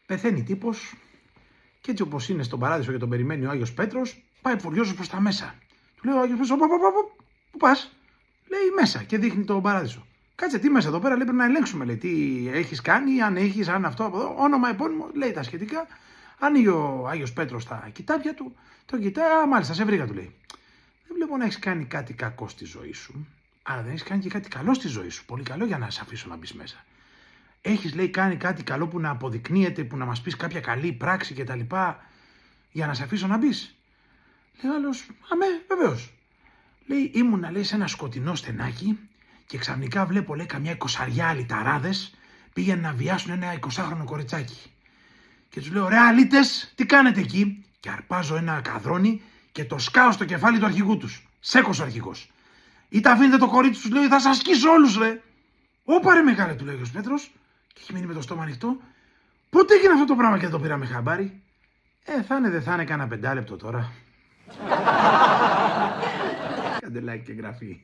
Πεθαίνει τύπος και έτσι όπως είναι στον παράδεισο και τον περιμένει ο Άγιος Πέτρος, πάει φουριόζος προς τα μέσα. Του λέει ο Άγιος Πέτρος, πού πας? Λέει μέσα και δείχνει τον παράδεισο. Κάτσε, τι μέσα εδώ πέρα, λέει, πρέπει να ελέγξουμε, λέει, τι έχεις κάνει, αν έχεις, αν αυτό από εδώ, όνομα, επώνυμο, λέει τα σχετικά. Ανοίγει ο Άγιος Πέτρος τα κοιτάπια του, το κοιτάει, μάλιστα, σε βρήκα, του λέει. Δεν βλέπω να έχεις κάνει κάτι κακό στη ζωή σου, αλλά δεν έχεις κάνει και κάτι καλό στη ζωή σου, πολύ καλό για να σε αφήσω να μπεις μέσα. Έχεις, λέει, κάνει κάτι καλό που να αποδεικνύεται, που να μας πεις κάποια καλή πράξη κτλ. Για να σε αφήσω να μπεις. Λέει ο άλλος, αμέ, βεβαίως. Λέει, ήμουνα, λέει, σε ένα σκοτεινό στενάκι και ξαφνικά βλέπω, λέει, καμιά 20 λιταράδες πήγαιναν να βιάσουν ένα 20χρονο κοριτσάκι. Και τους λέω, ρε αλήτες, τι κάνετε εκεί? Και αρπάζω ένα καδρόνι και το σκάω στο κεφάλι του αρχηγού τους. Σέκος ο αρχηγός. Ή τα αφήνετε το κορίτσι τους, λέει, θα σας σκίσω όλους, ρε. Όπα ρε μεγάλε, του λέει ο Πέτρος, και έχει μείνει με το στόμα ανοιχτό. Πότε έγινε αυτό το πράγμα και δεν το πήραμε χαμπάρι? Θα είναι, δεν θα είναι κανένα 5 λεπτό τώρα. Κάντε like και εγγραφή.